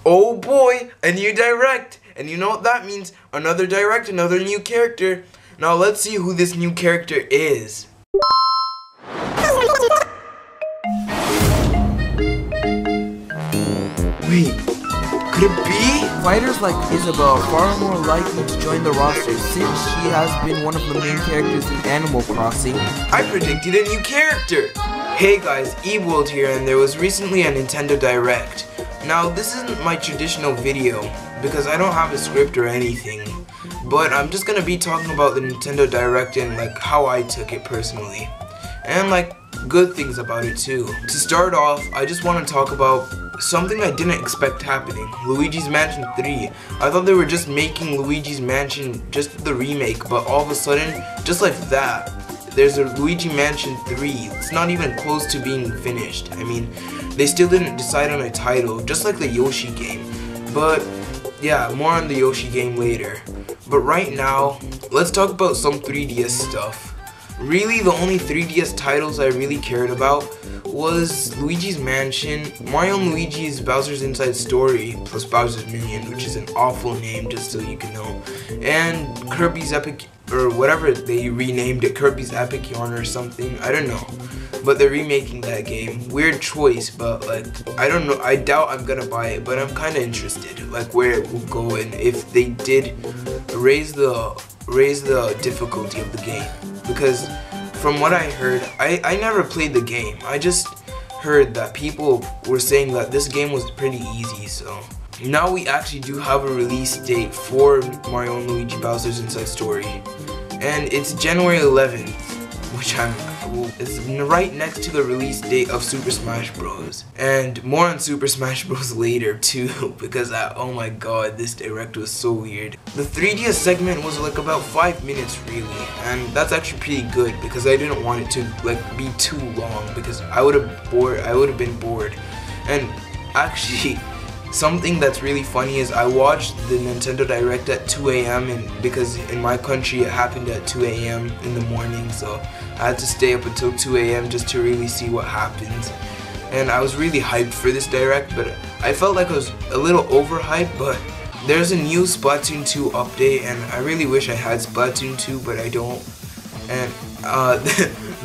Oh boy, a new direct. And you know what that means? Another direct, another new character. Now let's see who this new character is. Wait, could it be? Fighters like Isabelle are far more likely to join the roster since she has been one of the main characters in Animal Crossing. I predicted a new character! Hey guys, Eebworld here, and there was recently a Nintendo Direct. Now this isn't my traditional video because I don't have a script or anything, but I'm just gonna be talking about the Nintendo Direct and like how I took it personally, and like good things about it too. To start off, I just want to talk about something I didn't expect happening. Luigi's Mansion 3. I thought they were just making Luigi's Mansion just the remake, but all of a sudden, just like that, there's a Luigi Mansion 3. It's not even close to being finished. I mean, they still didn't decide on a title, just like the Yoshi game. But yeah, more on the Yoshi game later. But right now, let's talk about some 3DS stuff. Really, the only 3DS titles I really cared about was Luigi's Mansion, Mario & Luigi's Bowser's Inside Story, plus Bowser's Minion, which is an awful name just so you can know, and Kirby's Epic, or whatever they renamed it, Kirby's Epic Yarn or something, I don't know. But they're remaking that game. Weird choice, but like, I don't know, I doubt I'm gonna buy it, but I'm kinda interested, like where it will go and if they did raise the difficulty of the game. Because from what I heard, I never played the game. I just heard that people were saying that this game was pretty easy, so. Now we actually do have a release date for Mario & Luigi Bowser's Inside Story. And it's January 11th, which it's right next to the release date of Super Smash Bros. And more on Super Smash Bros. Later too, because oh my god, this direct was so weird. The 3DS segment was like about 5 minutes really, and that's actually pretty good because I didn't want it to like be too long because I would have been bored. And actually, something that's really funny is I watched the Nintendo Direct at 2 AM and because in my country it happened at 2 AM in the morning, so I had to stay up until 2 AM just to really see what happens. And I was really hyped for this Direct, but I felt like I was a little overhyped, but there's a new Splatoon 2 update and I really wish I had Splatoon 2, but I don't. And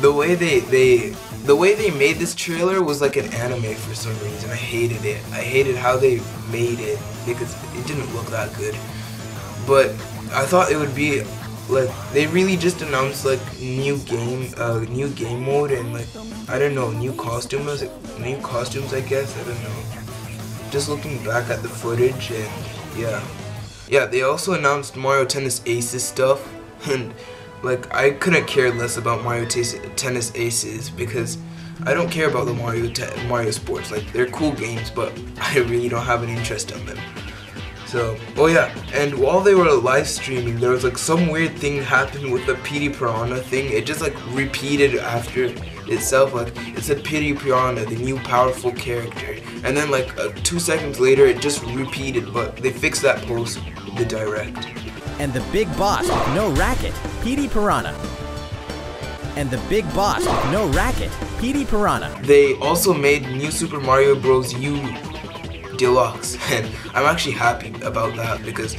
the way they made this trailer was like an anime for some reason. I hated it. I hated how they made it because it didn't look that good. But I thought it would be like they really just announced like new game mode and like I don't know, new costumes I guess. I don't know. Just looking back at the footage and yeah, they also announced Mario Tennis Aces stuff and. Like, I couldn't care less about Mario Tennis Aces because I don't care about the Mario sports. Like, they're cool games, but I really don't have an interest in them. So, oh yeah, and while they were live streaming, there was like some weird thing happened with the Petey Piranha thing. It just like repeated after itself. Like, it said Petey Piranha, the new powerful character. And then like 2 seconds later, it just repeated, but they fixed that post, the Direct. And the big boss with no racket, Petey Piranha. And the big boss with no racket, Petey Piranha. They also made New Super Mario Bros. U Deluxe, and I'm actually happy about that because,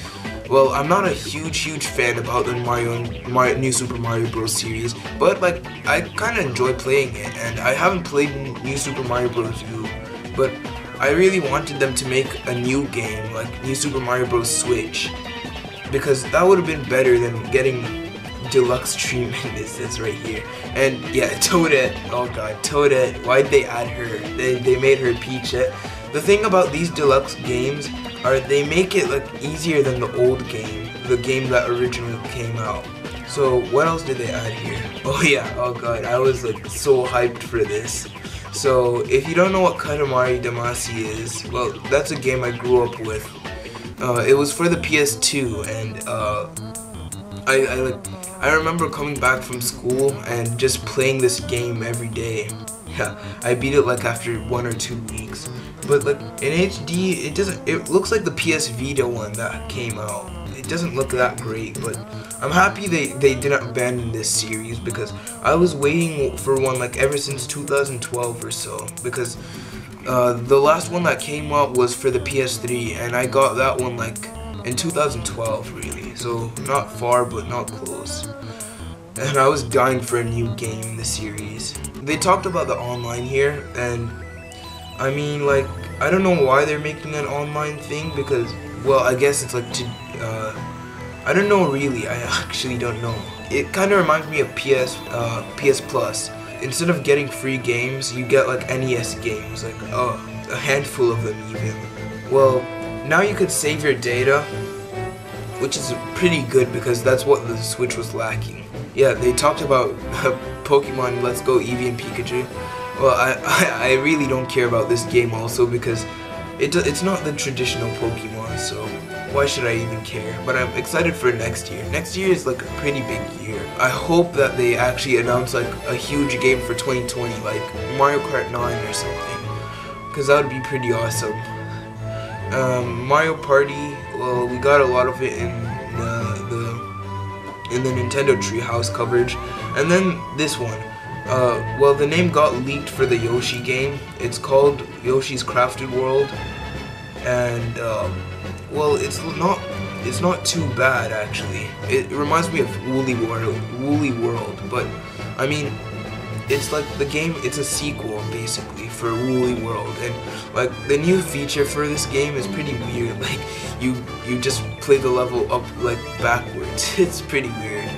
well, I'm not a huge fan about the New Super Mario Bros. Series, but like I kind of enjoy playing it, and I haven't played New Super Mario Bros. U, but I really wanted them to make a new game like New Super Mario Bros. Switch. Because that would have been better than getting deluxe treatment. This right here. And yeah, Toadette. Oh god, Toadette. Why'd they add her? They made her Peachette. The thing about these deluxe games are they make it like easier than the old game, the game that originally came out. So what else did they add here? Oh yeah, oh god, I was like so hyped for this. So if you don't know what Katamari Damacy is, well, that's a game I grew up with. It was for the PS2, and I remember coming back from school and just playing this game every day. Yeah, I beat it like after 1 or 2 weeks. But like in HD, it looks like the PS Vita one that came out. It doesn't look that great, but I'm happy they didn't abandon this series because I was waiting for one like ever since 2012 or so, because The last one that came out was for the PS3, and I got that one like in 2012, really. So not far, but not close. And I was dying for a new game in the series. They talked about the online here, and I mean, like, I don't know why they're making an online thing, because, well, I guess it's like to, I don't know really, I actually don't know. It kind of reminds me of PS Plus. Instead of getting free games, you get like NES games, like a handful of them even. Well, now you could save your data, which is pretty good because that's what the Switch was lacking. Yeah, they talked about Pokemon Let's Go Eevee and Pikachu. Well, I really don't care about this game also because it's not the traditional Pokemon, so why should I even care? But I'm excited for next year. Next year is like a pretty big year. I hope that they actually announce like a huge game for 2020, like Mario Kart 9 or something, because that would be pretty awesome. Mario Party, well, we got a lot of it in the Nintendo Treehouse coverage, and then this one. Well, the name got leaked for the Yoshi game. It's called Yoshi's Crafted World, and well, it's not too bad actually. It reminds me of Woolly World, but I mean, it's like the game. It's a sequel basically for Woolly World, and like the new feature for this game is pretty weird. Like you just play the level up like backwards. It's pretty weird.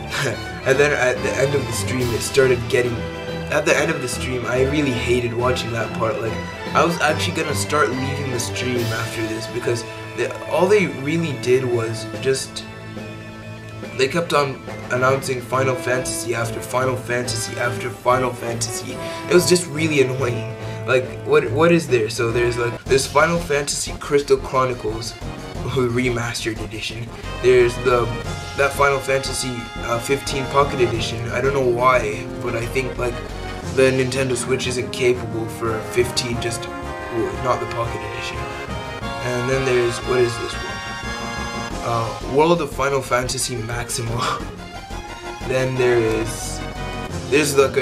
And then at the end of the stream, it started getting. At the end of the stream, I really hated watching that part. Like, I was actually gonna start leaving the stream after this because all they really did was just they kept on announcing Final Fantasy after Final Fantasy after Final Fantasy. It was just really annoying. Like, what is there? So there's Final Fantasy Crystal Chronicles Remastered Edition. There's that Final Fantasy 15 Pocket Edition. I don't know why, but I think like the Nintendo Switch isn't capable for 15, just not the Pocket Edition. And then there's, what is this one? World of Final Fantasy Maxima. Then there's like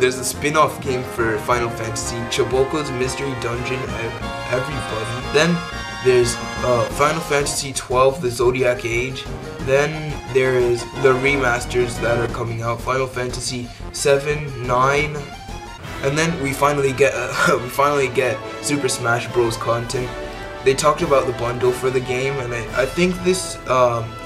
there's a spin-off game for Final Fantasy, Choboko's Mystery Dungeon Everybody. Then there's Final Fantasy 12, the Zodiac Age. Then there is the remasters that are coming out, Final Fantasy 7, 9, and then we finally get Super Smash Bros. Content. They talked about the bundle for the game, and I think this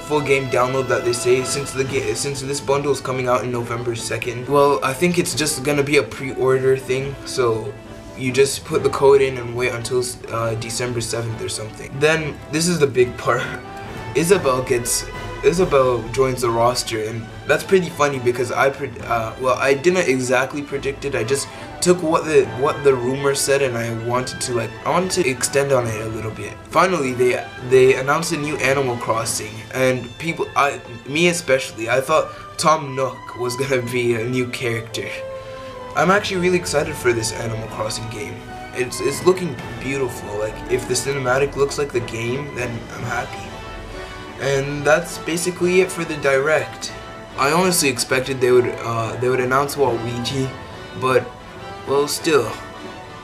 full game download that they say, since this bundle is coming out in November 2nd, well, I think it's just gonna be a pre-order thing, so you just put the code in and wait until December 7th or something. Then this is the big part. Isabelle joins the roster, and that's pretty funny because well, I didn't exactly predict it. I just took what the rumor said, and I wanted to extend on it a little bit. Finally, they announced a new Animal Crossing, and me especially, I thought Tom Nook was gonna be a new character. I'm actually really excited for this Animal Crossing game. It's looking beautiful. Like, if the cinematic looks like the game, then I'm happy. And that's basically it for the Direct. I honestly expected they would announce Waluigi, but well,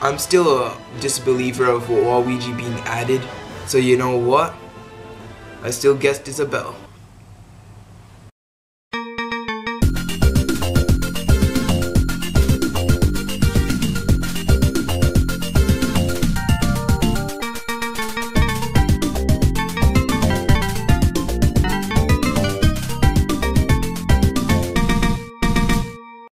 I'm still a disbeliever of Waluigi being added. So you know what? I still guessed Isabelle.